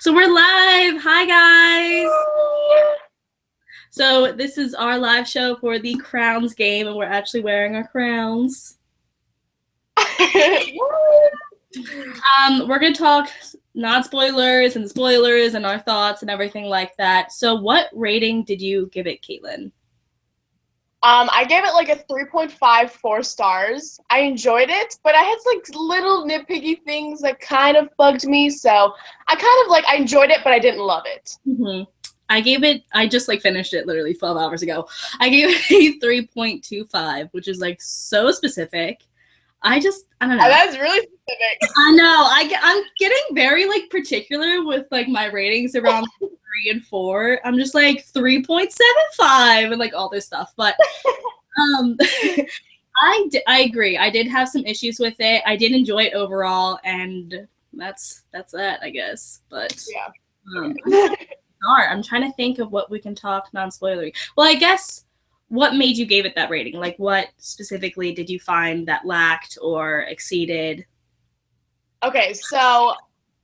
So we're live. Hi, guys. So this is our live show for the Crowns game, and we're actually wearing our crowns. We're going to talk non-spoilers and spoilers and our thoughts and everything like that. So what rating did you give it, Caitlin? I gave it like a 3.5, 4 stars. I enjoyed it, but I had like little nitpicky things that kind of bugged me. So I enjoyed it, but I didn't love it. Mm-hmm. I just like finished it literally 12 hours ago. I gave it a 3.25, which is like so specific. I don't know. That's really specific. I know. I'm getting very like particular with like my ratings around 3 and 4. I'm just like 3.75 and like all this stuff. But I agree. I did have some issues with it. I did enjoy it overall, and that's that, I guess. But yeah. I'm trying to think of what we can talk non-spoilery. Well, I guess what made you give it that rating? Like, what specifically did you find that lacked or exceeded? Okay, so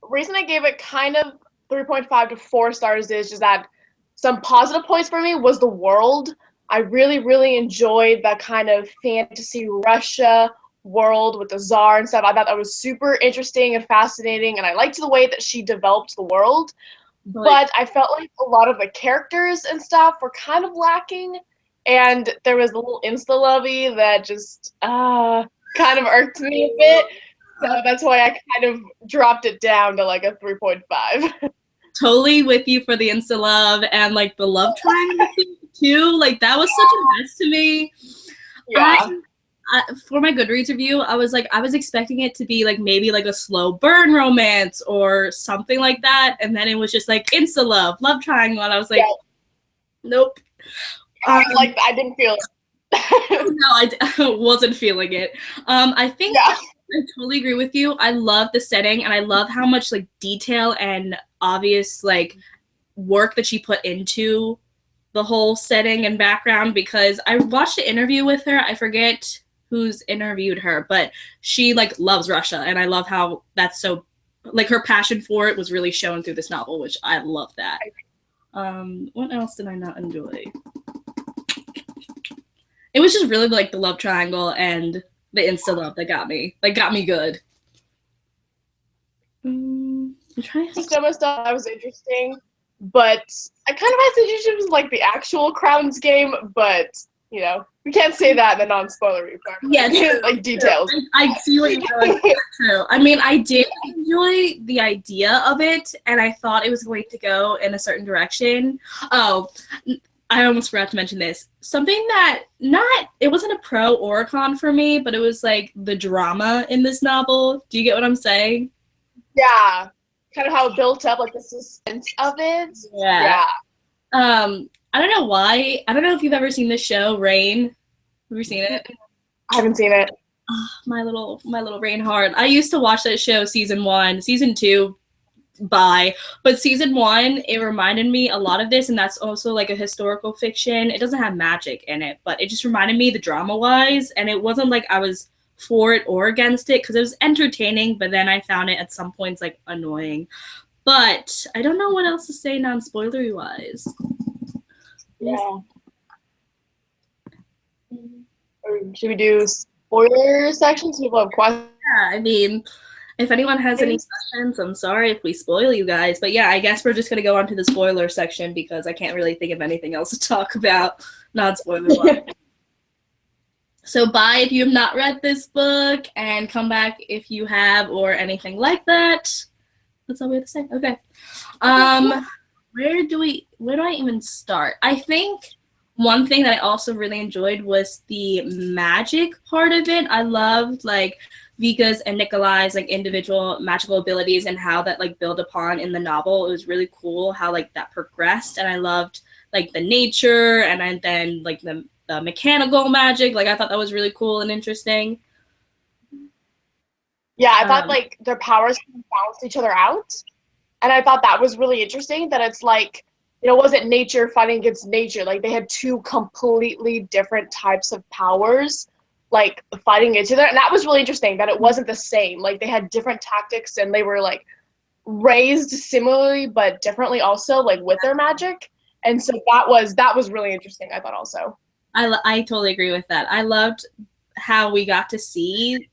reason I gave it kind of 3.5 to 4 stars is just that some positive points for me was the world. I really, really enjoyed that kind of fantasy Russia world with the Tsar and stuff. I thought that was super interesting and fascinating, and I liked the way that she developed the world. But I felt like a lot of the characters and stuff were kind of lacking, and there was a little insta-lovey that just kind of irked me a bit. So that's why I kind of dropped it down to like a 3.5. Totally with you for the insta love and like the love triangle too. Like that was such a mess to me. Yeah. For my Goodreads review, I was expecting it to be like maybe like a slow burn romance or something like that, and then it was just like insta love triangle, and I was like, nope. I didn't feel it. No, I wasn't feeling it. I think I totally agree with you. I love the setting, and I love how much like detail and obvious like work that she put into the whole setting and background, because I watched an interview with her. I forget who's interviewed her, but she like loves Russia, and I love how that's so like her passion for it was really shown through this novel, which I love that. What else did I not enjoy? It was just really like the love triangle and the insta love that got me good. I'm trying to think. Some of stuff that was interesting, but I kind of had suggestions with like the actual Crowns game, but you know, we can't say that in the non-spoilery part. Yeah, like details. I see what you're going. True. I mean, I did enjoy the idea of it, and I thought it was going to go in a certain direction. Oh, I almost forgot to mention this. Something that it wasn't a pro or a con for me, but it was like the drama in this novel. Do you get what I'm saying? Yeah. Kind of how it built up, like the suspense of it. Yeah. I don't know why. I don't know if you've ever seen this show, Rain. Have you seen it? I haven't seen it. Oh, my little Rain heart. I used to watch that show season 1, season 2, but season 1, it reminded me a lot of this, and that's also like a historical fiction. It doesn't have magic in it, but it just reminded me the drama wise, and it wasn't like I was for it or against it, because it was entertaining, but then I found it at some points like annoying. But I don't know what else to say non-spoilery wise. Yeah. Should we do spoiler sections? People have questions. Yeah, I mean, if anyone has any questions, I'm sorry if we spoil you guys. But yeah, I guess we're just going to go on to the spoiler section, because I can't really think of anything else to talk about non-spoiler. So bye if you have not read this book, and come back if you have, or anything like that. That's all we have to say. Okay. Where do I even start? I think one thing that I also really enjoyed was the magic part of it. I loved like Vika's and Nikolai's like individual magical abilities and how that like built upon in the novel. It was really cool how like that progressed, and I loved like the nature and then like the mechanical magic. Like I thought that was really cool and interesting. Yeah, I thought like their powers balance each other out. And I thought that was really interesting, that it's like, you know, it wasn't nature fighting against nature. Like they had two completely different types of powers, like fighting each other. And that was really interesting, that it wasn't the same. Like they had different tactics, and they were like raised similarly but differently also, like with their magic. And so that was really interesting, I thought also. I totally agree with that. I loved how we got to see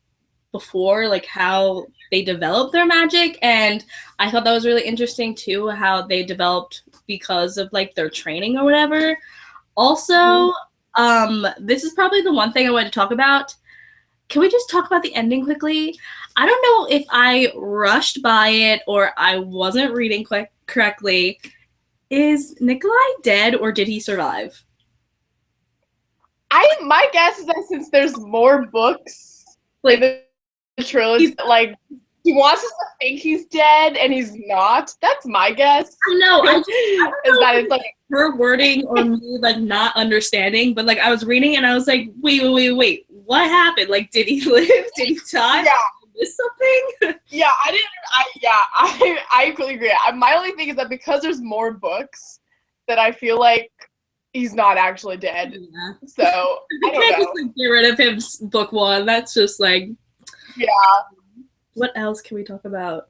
before, like how they developed their magic, and I thought that was really interesting too, how they developed because of like their training or whatever. Also, this is probably the one thing I wanted to talk about. Can we just talk about the ending quickly? I don't know if I rushed by it or I wasn't reading correctly. Is Nikolai dead or did he survive? My guess is that since there's more books Like, in the trilogy, like he wants us to think he's dead and he's not. That's my guess. I know. I is that it's like her wording or me like not understanding, but like I was reading and I was like, wait, what happened? Like, did he live? Did he die? Yeah. Miss something? Yeah, I completely agree. My only thing is that because there's more books, that I feel like he's not actually dead. Yeah. So I don't can't know. just like, get rid of him book one. That's just like, yeah. What else can we talk about?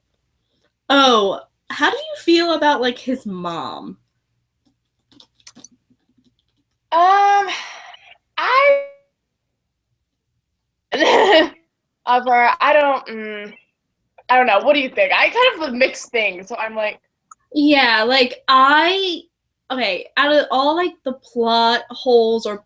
Oh, how do you feel about like his mom? I of her, I don't know. What do you think? I kind of have mixed things, so I'm like, Yeah, like okay, out of all like the plot holes or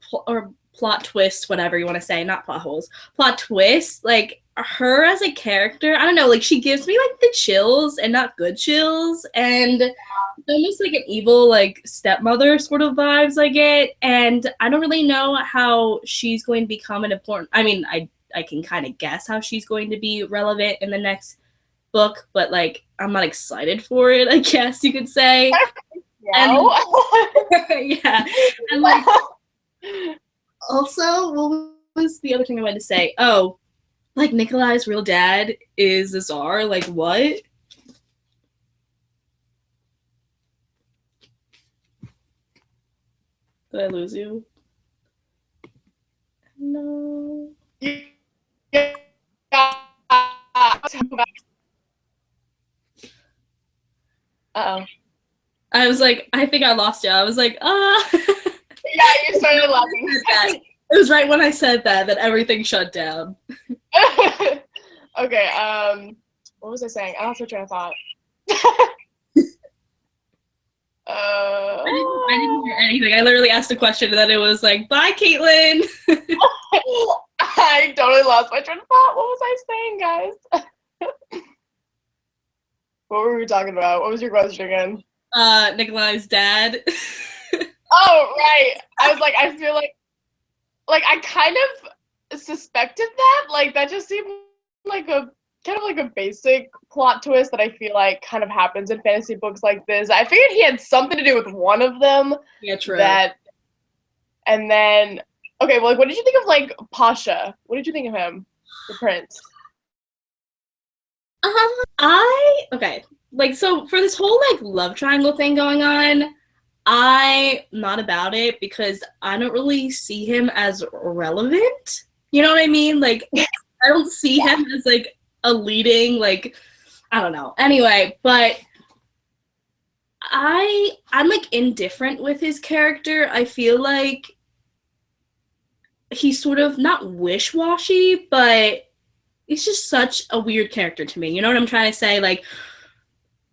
plot twists, whatever you want to say, not plot holes, plot twists, like her as a character, I don't know, like she gives me like the chills and not good chills, and it's almost like an evil like stepmother sort of vibes I get, and I don't really know how she's going to become an important. I mean, I can kind of guess how she's going to be relevant in the next book, but like I'm not excited for it, I guess you could say. no. And, yeah, and like also, what was the other thing I wanted to say? Oh, like Nikolai's real dad is the czar. Like what? Did I lose you? No. Yeah. Uh-oh. I was like, I think I lost you. I was like, ah. Yeah, you started laughing. It was right when I said that everything shut down. Okay, what was I saying? I lost my train of thought. I didn't hear anything. I literally asked a question and then it was like, bye, Caitlin. I totally lost my train of thought. What was I saying, guys? What were we talking about? What was your question again? Nikolai's dad. Oh, right. I was like, I feel like I kind of suspected that. Like, that just seemed like a kind of like a basic plot twist that I feel like kind of happens in fantasy books like this. I figured he had something to do with one of them. Yeah, true. And then, okay, well, like, what did you think of, like, Pasha? What did you think of him, the prince? Okay, like, so for this whole, like, love triangle thing going on, I'm not about it because I don't really see him as relevant. You know what I mean? Like, I don't see him as, like, a leading, like, I don't know. Anyway, but I'm, like, indifferent with his character. I feel like he's sort of not wish-washy, but he's just such a weird character to me. You know what I'm trying to say? Like,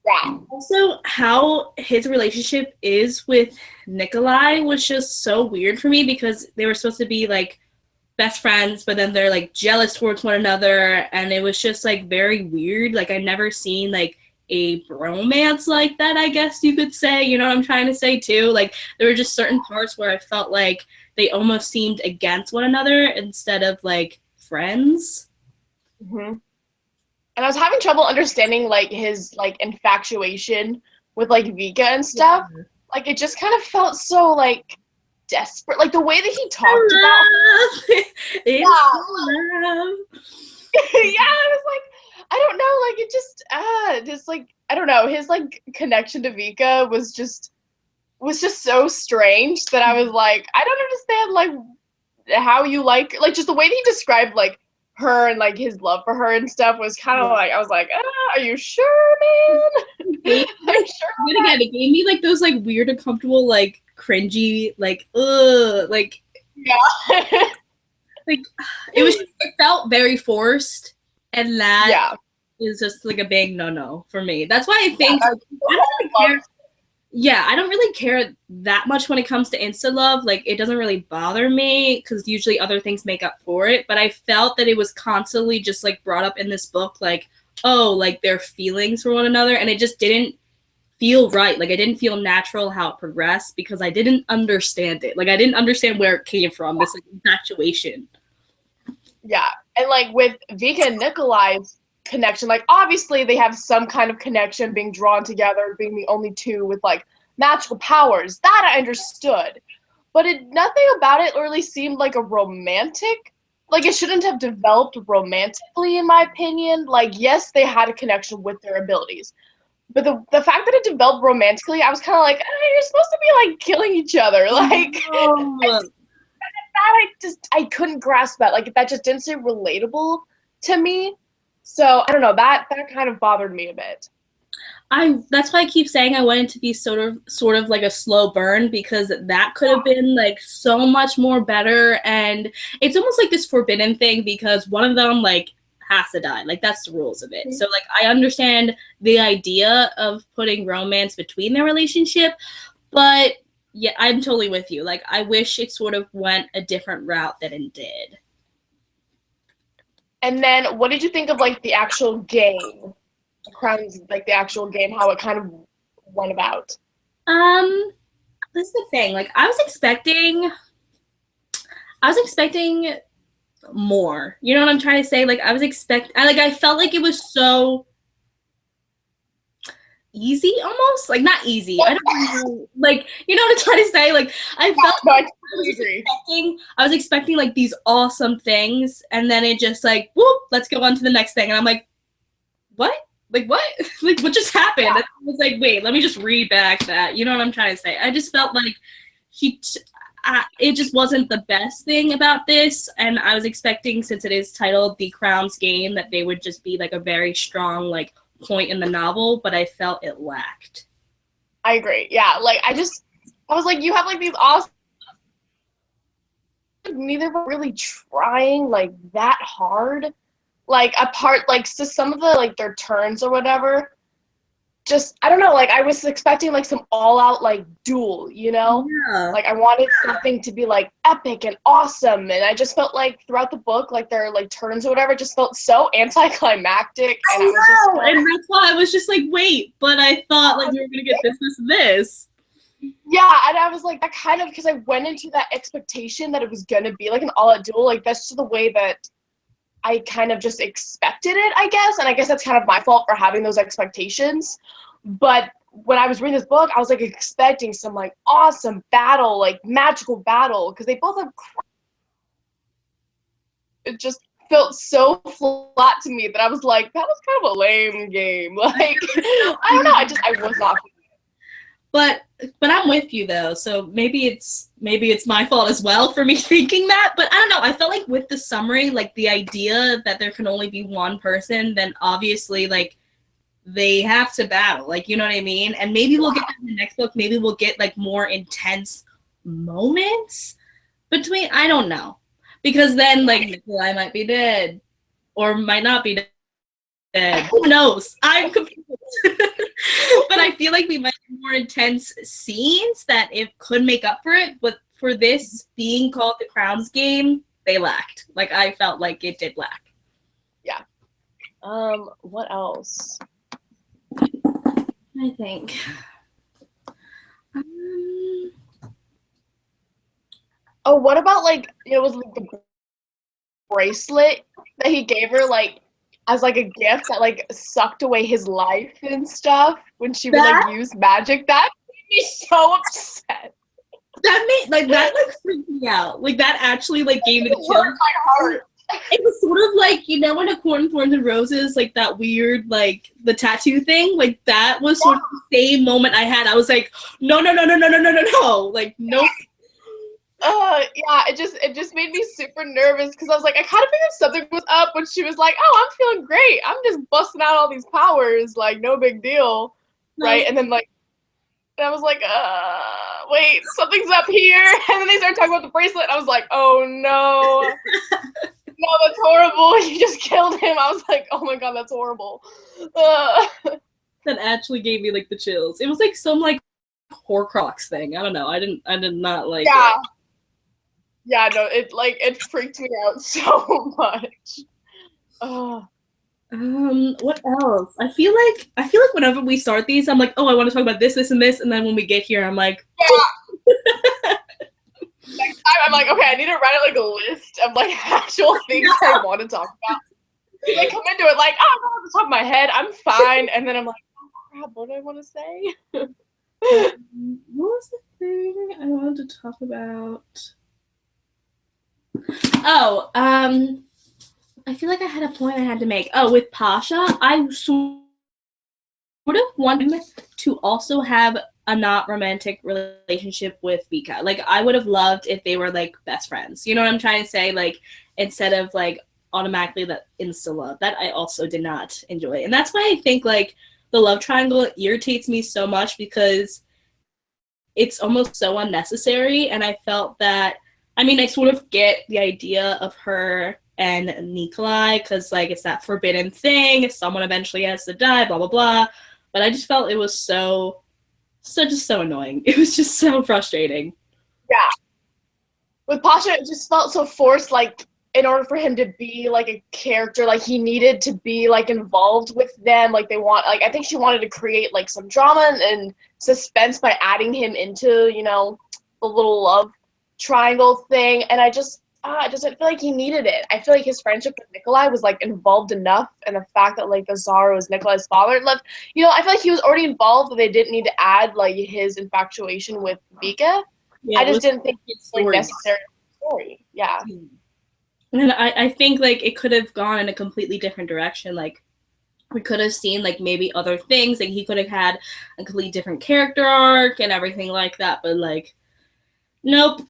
Yeah. also how his relationship is with Nikolai was just so weird for me because they were supposed to be like best friends, but then they're like jealous towards one another, and it was just like very weird. Like I've never seen like a bromance like that, I guess you could say. You know what I'm trying to say too? Like there were just certain parts where I felt like they almost seemed against one another instead of like friends. Mm-hmm. And I was having trouble understanding, like, his, like, infatuation with, like, Vika and stuff. Yeah. Like, it just kind of felt so, like, desperate. Like, the way that he talked about her. Yeah. Love. Yeah, I was like, I don't know, like, it just, like, I don't know, his, like, connection to Vika was just so strange that I was like, I don't understand, like, how you like, just the way that he described, like, her and like his love for her and stuff was kind of like, I was like, are you sure, man? Are you sure? Again, it gave me like those like weird, uncomfortable, like cringy, like like like it felt very forced, and that is just like a big no for me. That's why I think I don't really care. Yeah, I don't really care that much when it comes to insta love. Like, it doesn't really bother me because usually other things make up for it. But I felt that it was constantly just like brought up in this book, like, oh, like their feelings for one another, and it just didn't feel right. Like, I didn't feel natural how it progressed because I didn't understand it. Like, I didn't understand where it came from, this like infatuation. Yeah, and like with Vika and Nikolai's connection, like obviously they have some kind of connection being drawn together, being the only two with like magical powers. That I understood. But nothing about it really seemed like a romantic. Like, it shouldn't have developed romantically, in my opinion. Like, yes, they had a connection with their abilities. But the fact that it developed romantically, I was kind of like, you're supposed to be like killing each other. Like, I couldn't grasp that. Like, that just didn't seem relatable to me. So I don't know, that kind of bothered me a bit. That's why I keep saying I want it to be sort of like a slow burn, because that could have been like so much more better. And it's almost like this forbidden thing because one of them like has to die. Like, that's the rules of it. So like, I understand the idea of putting romance between their relationship, but yeah, I'm totally with you. Like, I wish it sort of went a different route than it did. And then what did you think of like the actual game? Crowns, like the actual game, how it kind of went about? This is the thing. Like, I was expecting more. You know what I'm trying to say? Like, I felt like it was so easy, almost. Like, not easy. I don't know. Like, you know what I'm trying to say? Like, I felt like I was expecting like these awesome things, and then it just like, whoop, let's go on to the next thing. And I'm like, what? Like, what? Like, what just happened? And I was like, wait, let me just read back that. You know what I'm trying to say? I just felt like it just wasn't the best thing about this. And I was expecting, since it is titled The Crown's Game, that they would just be like a very strong like point in the novel, but I felt it lacked. I agree. Yeah, like I was like, you have like these awesome, neither were really trying like that hard. Like, apart, like, so some of the like their turns or whatever, just I don't know, like I was expecting like some all out like duel, you know? Yeah. Like, I wanted something to be like epic and awesome, and I just felt like throughout the book, like their like turns or whatever just felt so anticlimactic. And and that's why I was just like, wait, but I thought like we were gonna get this. Yeah, and I was like, that kind of, because I went into that expectation that it was gonna be like an all out duel. Like, that's just the way that I kind of just expected it, I guess. And I guess that's kind of my fault for having those expectations. But when I was reading this book, I was like expecting some like awesome battle, like magical battle, because they both have. It just felt so flat to me that I was like, that was kind of a lame game. Like, I don't know. I was not. But I'm with you though, so maybe it's my fault as well for me thinking that. But I don't know. I felt like with the summary, like the idea that there can only be one person, then obviously like they have to battle. Like, you know what I mean? And maybe we'll get that in the next book. Maybe we'll get like more intense moments between. I don't know, because then like Nikolai might be dead, or might not be dead. Who knows? I'm confused. But I feel like we might have more intense scenes that it could make up for it. But for this being called The Crown's Game, they lacked. Like, I felt like it did lack. Yeah. What else? I think. Oh, what about like it was like the bracelet that he gave her, like as like a gift that like sucked away his life and stuff when she would like use magic? That made me so upset. That freaked me out. Like, that actually like gave me the chills. My heart. It was sort of like, you know, in A Court of Thorns and Roses, like that weird, like the tattoo thing, like that was sort of the same moment I had. I was like, no, like no. Yeah, it just made me super nervous because I was like, I kind of figured something was up when she was like, "Oh, I'm feeling great. I'm just busting out all these powers, like no big deal," No, right? And then like, and I was like, wait, something's up here. And then they started talking about the bracelet, and I was like, oh no, no, that's horrible. You just killed him. I was like, oh my god, that's horrible. Uh, that actually gave me like the chills. It was like some like Horcrux thing. I don't know. I did not like yeah, it. yeah, no, it freaked me out so much. What else? I feel like whenever we start these, I'm like, oh, I want to talk about this, this, and this, and then when we get here, I'm like, Yeah. Next time, I'm like, okay, I need to write like a list of like actual things I want to talk about. I come into it like, oh, I'm off the top of my head, I'm fine, and then I'm like, oh crap, what do I want to say? what was the thing I wanted to talk about? Oh, I feel like I had a point I had to make. Oh, with Pasha, I sort of want him to also have a not romantic relationship with Vika. Like, I would have loved if they were like best friends. You know what I'm trying to say? Like, instead of like automatically that insta love. That I also did not enjoy. And that's why I think like the love triangle irritates me so much because it's almost so unnecessary. And I felt that, I mean, I sort of get the idea of her and Nikolai because like it's that forbidden thing. Someone eventually has to die, blah, blah, blah. But I just felt it was just so annoying. It was just so frustrating. Yeah. With Pasha, it just felt so forced, like in order for him to be like a character, like he needed to be like involved with them. Like they want like I think she wanted to create like some drama and suspense by adding him into, you know, the little love triangle thing. And I just didn't feel like he needed it. I feel like his friendship with Nikolai was like involved enough, and the fact that like the Tsar was Nikolai's father left, you know, I feel like he was already involved, but they didn't need to add like his infatuation with Vika. Yeah, I it just was didn't think it was like story. necessary story. Yeah. And I think like it could have gone in a completely different direction. Like we could have seen like maybe other things. Like he could have had a completely different character arc and everything like that. But like, nope.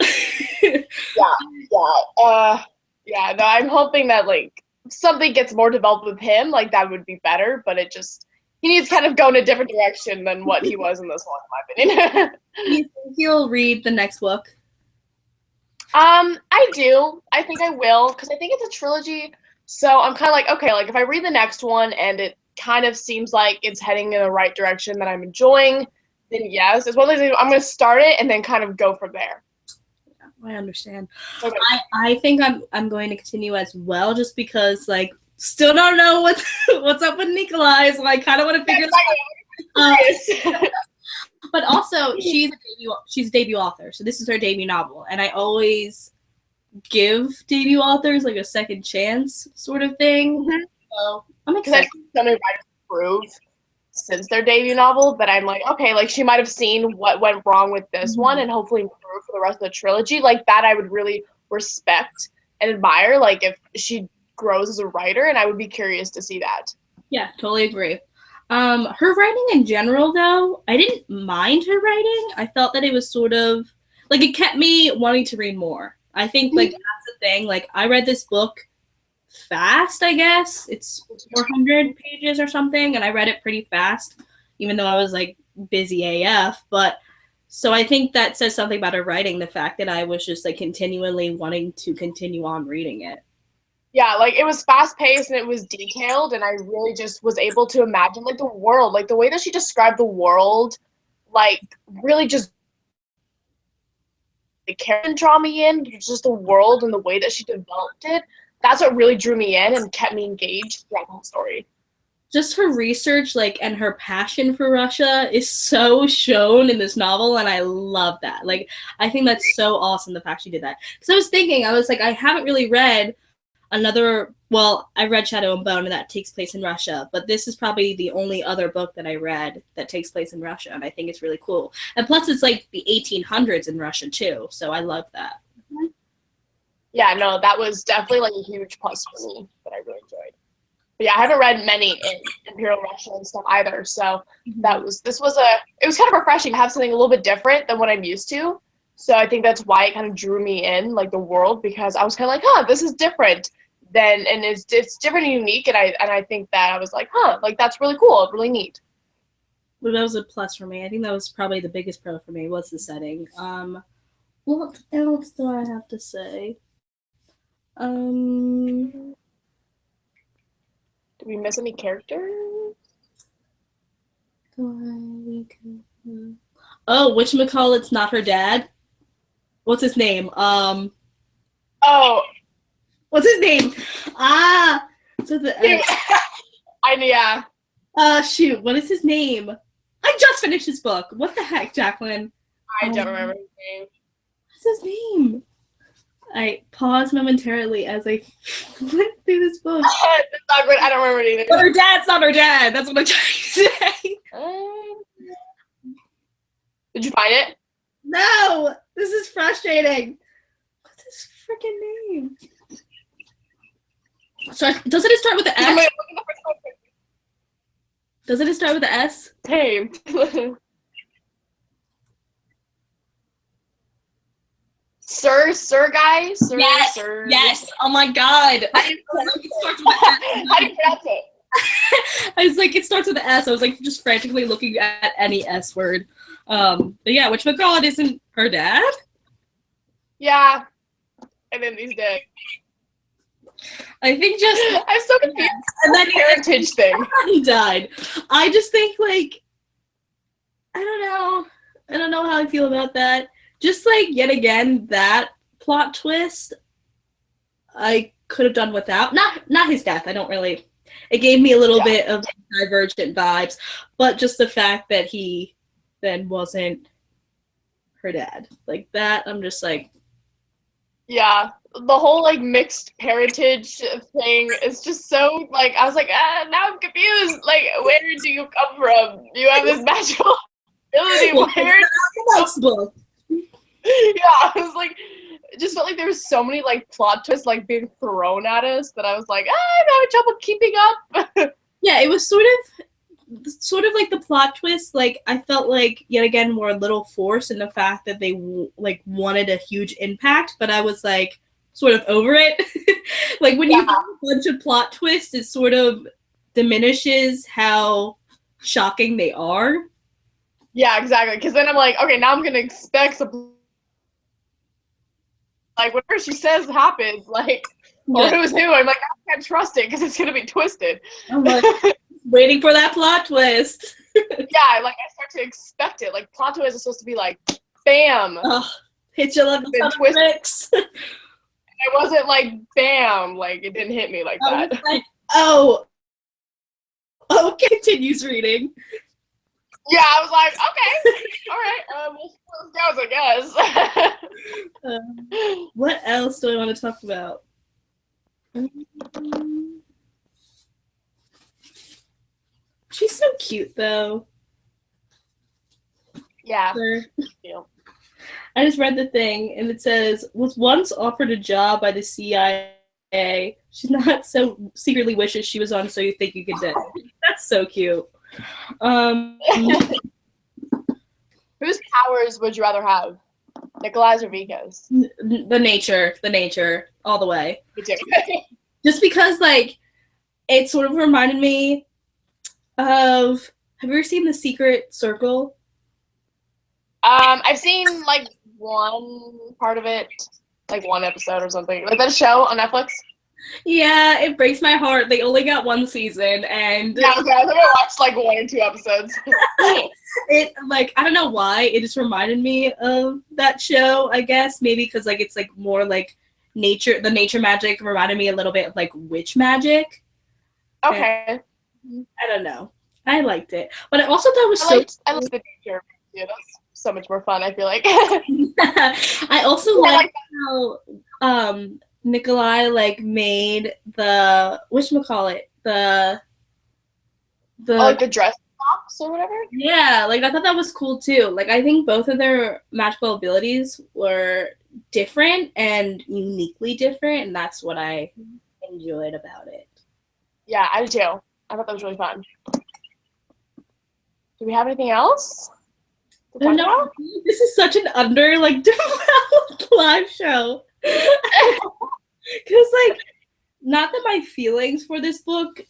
Yeah. No, I'm hoping that like something gets more developed with him. Like that would be better, but it just he needs to kind of go in a different direction than what he was in this one, in my opinion. You think you'll read the next book? I do. I think I will because I think it's a trilogy. So I'm kind of like, okay, like if I read the next one and it kind of seems like it's heading in the right direction that I'm enjoying, then yes, it's one of those things I'm going to start it and then kind of go from there. I understand. Okay. I think I'm going to continue as well, just because like still don't know what's up with Nikolai, so I kind of want to figure this out. But also, she's a debut author, so this is her debut novel, and I always give debut authors like a second chance, sort of thing. Mm-hmm. So I'm Because I excited. think so many writers improve since their debut novel, but I'm like, okay, like she might have seen what went wrong with this one and hopefully improve for the rest of the trilogy. Like that, I would really respect and admire. Like if she grows as a writer, and I would be curious to see that. Yeah, totally agree. Her writing in general, though, I didn't mind her writing. I felt that it was sort of like it kept me wanting to read more. I think like that's the thing. Like I read this book fast, I guess. It's 400 pages or something, and I read it pretty fast, even though I was like busy AF. But so I think that says something about her writing, the fact that I was just like continually wanting to continue on reading it. Yeah, like it was fast paced and it was detailed, and I really just was able to imagine like the world, like the way that she described the world, like really just the character draw me in, just the world and the way that she developed it. That's what really drew me in and kept me engaged throughout the whole story. Just her research, like, and her passion for Russia is so shown in this novel, and I love that. Like, I think that's so awesome, the fact she did that. Because I was thinking, I was like, I haven't really read I read Shadow and Bone, and that takes place in Russia, but this is probably the only other book that I read that takes place in Russia, and I think it's really cool. And plus, it's like the 1800s in Russia, too, so I love that. Yeah, no, that was definitely like a huge plus for me that I really enjoyed. But yeah, I haven't read many in Imperial Russia and stuff either, so it was kind of refreshing to have something a little bit different than what I'm used to. So I think that's why it kind of drew me in, like the world, because I was kind of like, huh, this is different than, and it's different and unique, and I think that I was like, huh, like that's really cool, really neat. But that was a plus for me. I think that was probably the biggest pro for me was the setting. What else do I have to say? Did we miss any characters? Oh, whatchamacallit's not her dad? What's his name? Oh, What's his name? So the yeah. shoot, what is his name? I just finished his book. What the heck, Jacqueline? I don't remember his name. What's his name? I paused momentarily as I went through this book. That's not good. I don't remember it either. But her dad's not her dad. That's what I'm trying to say. Did you find it? No! This is frustrating. What's his freaking name? So doesn't it start with the S? Doesn't it start with the S? Hey. Sir guy? Sir, yes, sir. yes. Oh my god. How do you pronounce it? I was like, it starts with the S. I was like just frantically looking at any S word. But yeah, whatchamacallit isn't her dad? Yeah. And then he's dead. I think just I'm so confused. And then heritage thing. He died. I just think like I don't know how I feel about that. Just like yet again that plot twist I could have done without. Not his death. I don't really. It gave me a little bit of Divergent vibes, but just the fact that he then wasn't her dad. Like that, I'm just like. Yeah, the whole like mixed parentage thing is just so like I was like, now I'm confused. Like, where do you come from? You have this magical ability. Where? Book. Yeah, I was like, it just felt like there was so many like plot twists like being thrown at us that I was like, I'm having trouble keeping up. Yeah, it was sort of like the plot twist. Like I felt like yet again were a little forced in the fact that they like wanted a huge impact, but I was like sort of over it. Like when you have a bunch of plot twists, it sort of diminishes how shocking they are. Yeah, exactly. Because then I'm like, okay, now I'm gonna expect some like whatever she says happens, like or who's who. I'm like, I can't trust it because it's gonna be twisted. I'm like, waiting for that plot twist. Yeah, like I start to expect it. Like plot twist is supposed to be like, bam, hit you like the twist. It wasn't like bam, like it didn't hit me like that. Like, oh, continues reading. Yeah, I was like, okay, all right, well, goes, I guess. What else do I want to talk about? She's so cute, though. Yeah. I just read the thing, and it says, was once offered a job by the CIA. She's not so secretly wishes she was on So You Think You Could Die. That's so cute. Whose powers would you rather have? Nikolai's or Vika's? The nature, all the way. Me too. Just because, like, it sort of reminded me of. Have you ever seen The Secret Circle? I've seen like one part of it, like one episode or something. Like that show on Netflix. Yeah, it breaks my heart. They only got one season, and yeah, okay. I think I watched like 1 or 2 episodes. It like I don't know why it just reminded me of that show. I guess maybe because like it's like more like nature. The nature magic reminded me a little bit of like witch magic. Okay. And I don't know. I liked it, but I also thought it was I liked the nature. Yeah, that's so much more fun. I feel like. I also like how Nikolai like made the whatchamacallit the like the dress box or whatever. Yeah, like I thought that was cool too. Like I think both of their magical abilities were different and uniquely different, and that's what I enjoyed about it. Yeah, I do too. I thought that was really fun. Do we have anything else? to talk No, about? this is such an under like developed live show. Because like, not that my feelings for this book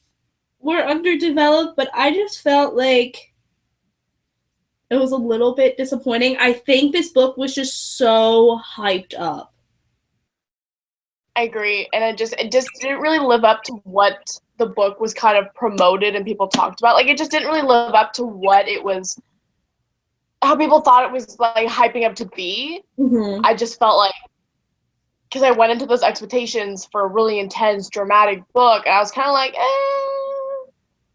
were underdeveloped, but I just felt like it was a little bit disappointing. I think this book was just so hyped up. I agree, and it just didn't really live up to what the book was kind of promoted and people talked about. Like, it just didn't really live up to what it was, how people thought it was like hyping up to be. Mm-hmm. I just felt like, because I went into those expectations for a really intense, dramatic book, and I was kind of like,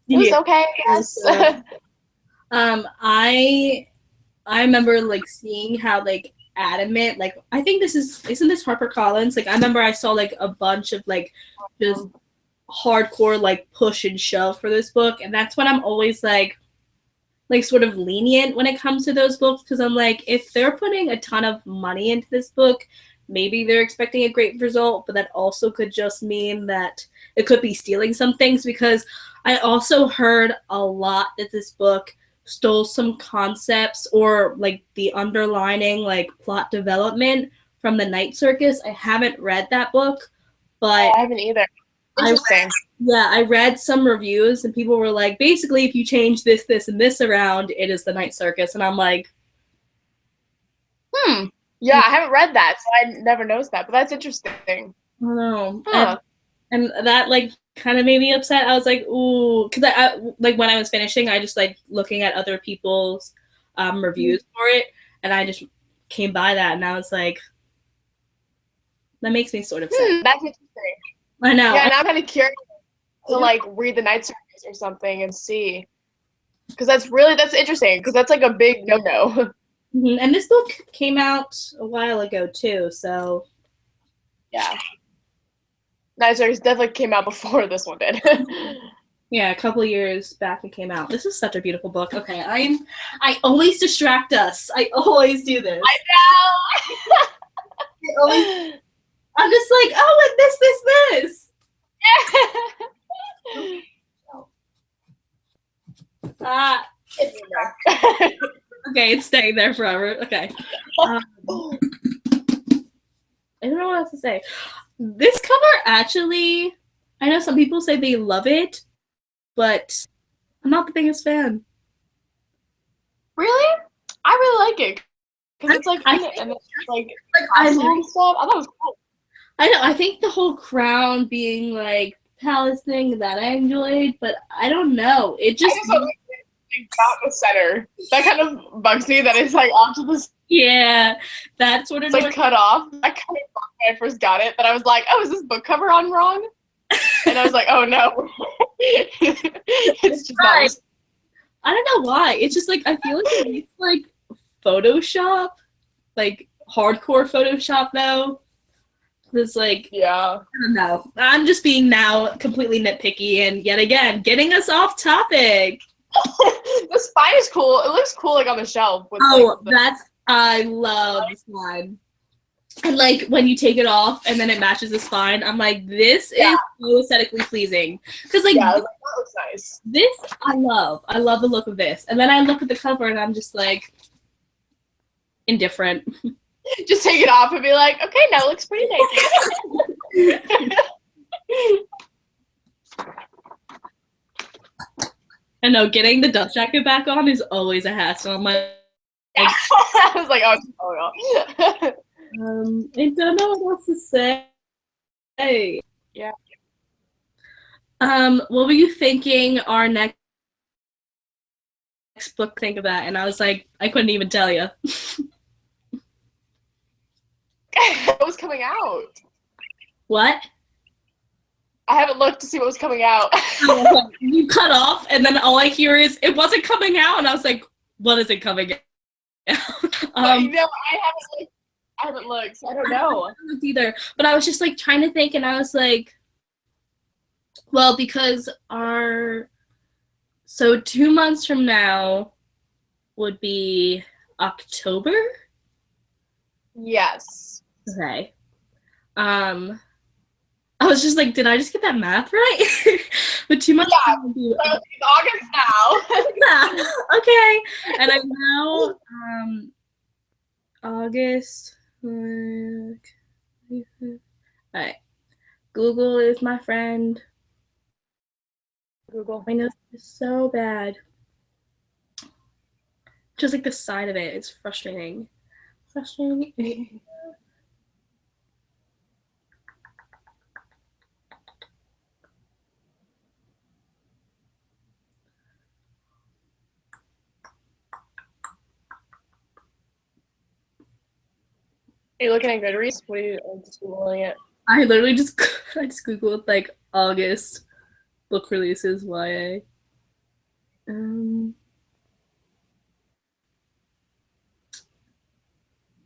it was okay, yes. I remember like seeing how like adamant, like I think isn't this HarperCollins? Like I remember I saw like a bunch of like just hardcore like push and shove for this book, and that's when I'm always like sort of lenient when it comes to those books, because I'm like, if they're putting a ton of money into this book, maybe they're expecting a great result, but that also could just mean that it could be stealing some things, because I also heard a lot that this book stole some concepts or like the underlining like plot development from the Night Circus. I haven't read that book, but I haven't either. Interesting. I read some reviews and people were like, basically, if you change this, this, and this around, it is the Night Circus. And I'm like, yeah, I haven't read that, so I never noticed that, but that's interesting. I don't know. Huh. And that like kind of made me upset. I was like, ooh, because I like when I was finishing, I just like looking at other people's reviews for it, and I just came by that, and I was like, that makes me sort of sad. That's interesting. I know. Yeah, now I'm kind of curious to like read the Night Circus or something and see, because that's interesting, because that's like a big no-no. And this book came out a while ago too, so yeah. Night Circus definitely came out before this one did. Yeah, a couple years back it came out. This is such a beautiful book. Okay, I always distract us. I always do this. I know. I'm just like, oh, and this. It's okay, it's staying there forever. Okay. I don't know what else to say. This cover actually, I know some people say they love it, but I'm not the biggest fan. Really? I really like it. Because it's like, and it's like I love stuff. I thought it was cool. I know, I think the whole crown being like palace thing that I enjoyed, but I don't know. It just not the center. That kind of bugs me that it's like off to the that sort of it's like cut off. I kind of thought when I first got it that I was like, oh, is this book cover on wrong? And I was like, oh no. It's just not. I don't know why. It's just like I feel like it's like Photoshop, like hardcore Photoshop though. It's like, yeah. I don't know. I'm just being now completely nitpicky and yet again getting us off topic. The spine is cool. It looks cool like on the shelf. With, I love the spine. And like when you take it off and then it matches the spine, I'm like, this is so aesthetically pleasing. Because like, that looks nice. This I love. I love the look of this. And then I look at the cover and I'm just like indifferent. Just take it off and be like, okay, now it looks pretty naked. I know, getting the dust jacket back on is always a hassle. I'm like, I was like, oh I don't know what else to say. Yeah. What were you thinking our next book think about? And I was like, I couldn't even tell you. What was coming out? What? I haven't looked to see what was coming out. You cut off, and then all I hear is, it wasn't coming out, and I was like, what is it coming out? No, I haven't looked, so I don't know. I haven't looked either, but I was just like trying to think, and I was like, well, because so 2 months from now would be October? Yes. Okay. I was just like, did I just get that math right? But 2 months. Yeah, so it's August now. Yeah. Okay. And I know August. Alright. Google is my friend. Google. My nose is so bad. Just like the side of it. It's frustrating. Frustrating. Are you looking at Goodreads? What are you just Googling it? I literally just googled like August book releases YA.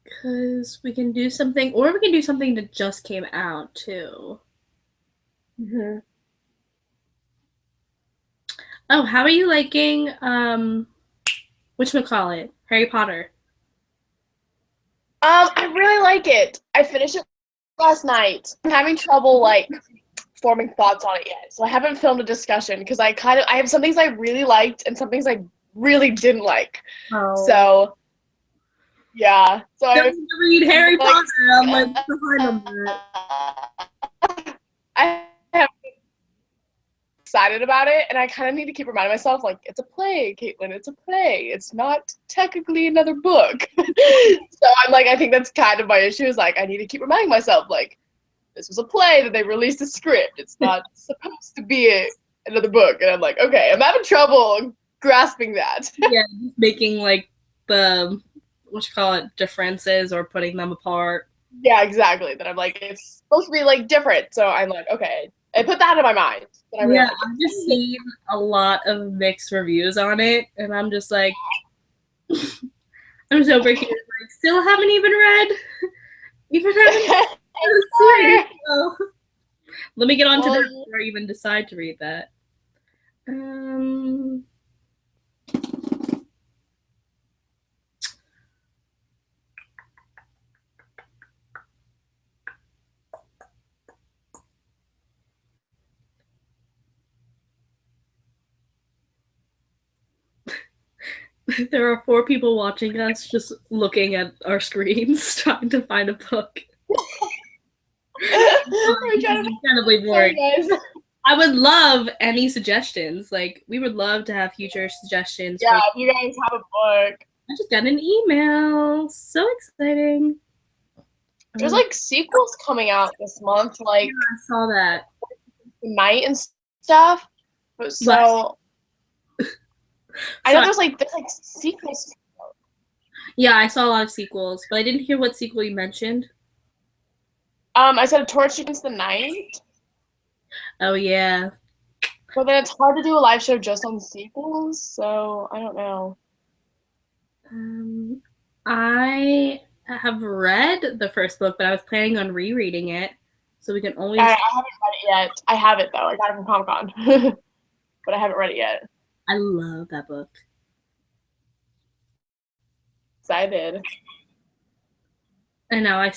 Because we can do something, or we can do something that just came out too. Mm-hmm. Oh, how are you liking whatchamacallit? Harry Potter. I really like it. I finished it last night. I'm having trouble like forming thoughts on it yet, so I haven't filmed a discussion because I have some things I really liked and some things I really didn't like. Oh. So yeah. So I read Harry Potter. I'm like behind on that. I have excited about it, and I kind of need to keep reminding myself, like, it's a play, Caitlin. It's a play. It's not technically another book. So I'm like, I think that's kind of my issue. Is like, I need to keep reminding myself, like, this was a play that they released a script. It's not supposed to be another book. And I'm like, okay, I'm having trouble grasping that. Yeah, making like the differences or putting them apart. Yeah, exactly. That I'm like, it's supposed to be like different. So I'm like, okay. I put that in my mind. Yeah, I've just seen a lot of mixed reviews on it, and I'm just like, I'm just over here, like, still haven't even read. Even haven't. So, let me get on to that before I even decide to read that. There are 4 people watching us just looking at our screens trying to find a book. Incredibly boring. I would love any suggestions. Like, we would love to have future suggestions. Yeah, if you guys have a book. I just got an email. So exciting. There's like sequels coming out this month. Like, yeah, I saw that. Night and stuff. So I know there's like sequels. Yeah, I saw a lot of sequels, but I didn't hear what sequel you mentioned. I said A Torch Against the Night. Oh yeah. But then it's hard to do a live show just on sequels, so I don't know. I have read the first book, but I was planning on rereading it, so we can always. I haven't read it yet. I have it though. I got it from Comic-Con, but I haven't read it yet. I love that book. Excited. I know. I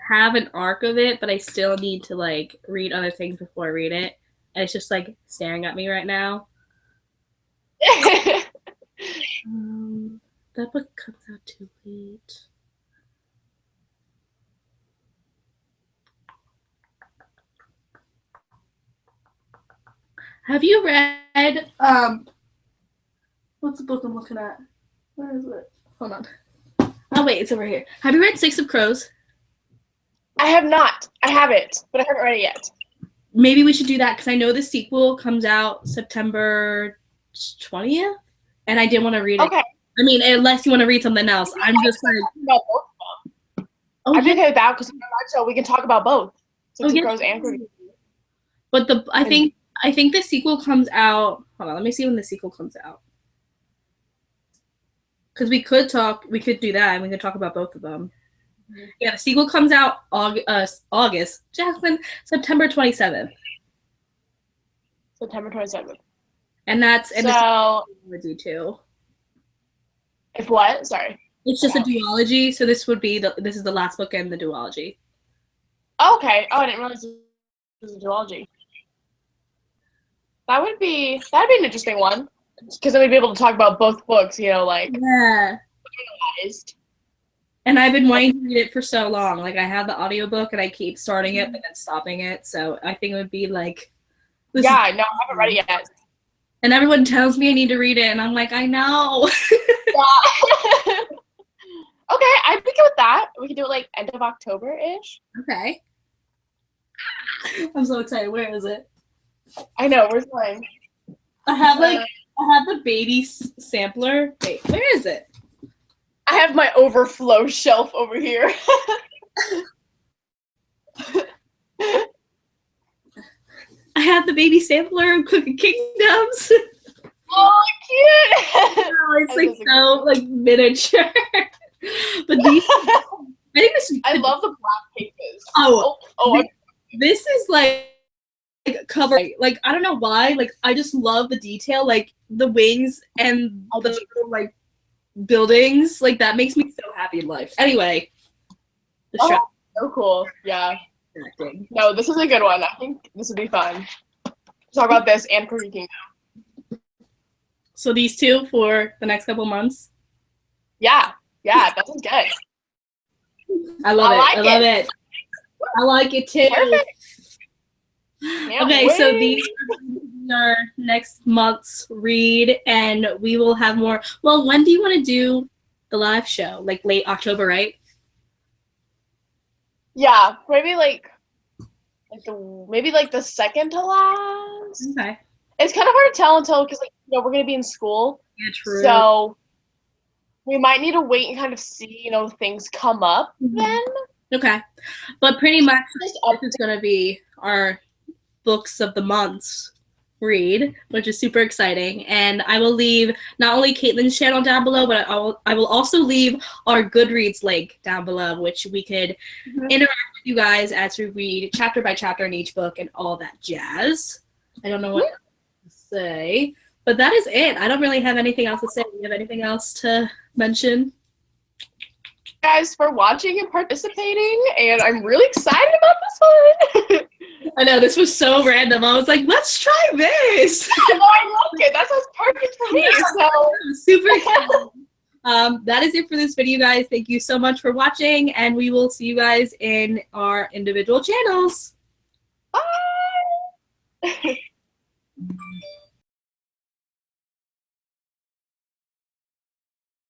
have an arc of it, but I still need to like read other things before I read it. And it's just like staring at me right now. That book comes out too late. Have you read what's the book I'm looking at? Where is it? Hold on. Oh wait, it's over here. Have you read Six of Crows? I have not. I have it, but I haven't read it yet. Maybe we should do that because I know the sequel comes out September 20th, and I didn't want to read it. Okay. I mean, unless you want to read something else. I'm just like. Oh, I think it's out because so we can talk about both. Six of Crows and Crows. But I think the sequel comes out. Hold on, let me see when the sequel comes out. Because we could do that, and we could talk about both of them. Mm-hmm. Yeah, the sequel comes out August. Jasmine, September 27th. September 27th. And that's so. Duology too. If what? Sorry. It's just a duology, so this is the last book in the duology. Okay. Oh, I didn't realize it was a duology. That'd be an interesting one. Because then we'd be able to talk about both books, like. Yeah. And I've been wanting to read it for so long. Like, I have the audiobook and I keep starting it but then stopping it. So I think it would be like, no, I haven't read it yet. And everyone tells me I need to read it, and I'm like, I know. Yeah. Okay, I'd be good with that. We could do it like end of October-ish. Okay. I'm so excited. Where is it? I know, we're playing. I have the baby sampler. Wait, where is it? I have my overflow shelf over here. I have the baby sampler of Cooking Kingdoms. Oh, cute! Oh, it's like so like miniature. But these, I think this. I love the black pages. Oh, oh, this is like cover. Like, I don't know why. Like, I just love the detail. Like the wings and the little, like buildings. Like, that makes me so happy in life. Anyway, the shot. So cool. Yeah. No, this is a good one. I think this would be fun. Talk about this and Cooking Kingdom. So these two for the next couple months. Yeah, that sounds good. I love it. I like it too. Perfect. Okay, so these are next month's read, and we will have more. Well, when do you want to do the live show? Like late October, right? Yeah, maybe like the second to last. Okay. It's kind of hard to tell until because we're gonna be in school. Yeah, true. So we might need to wait and kind of see things come up then. Okay, but pretty much this is gonna be our books of the month's read, which is super exciting. And I will leave not only Caitlin's channel down below, but I will also leave our Goodreads link down below, which we could interact with you guys as we read chapter by chapter in each book and all that jazz. I don't know what to say, but that is it. I don't really have anything else to say. Do you have anything else to mention? Guys for watching and participating, and I'm really excited about this one. I know, this was so random. I was like, let's try this. No, I love it. That sounds perfect for me. So super excited. That is it for this video, guys. Thank you so much for watching, and we will see you guys in our individual channels.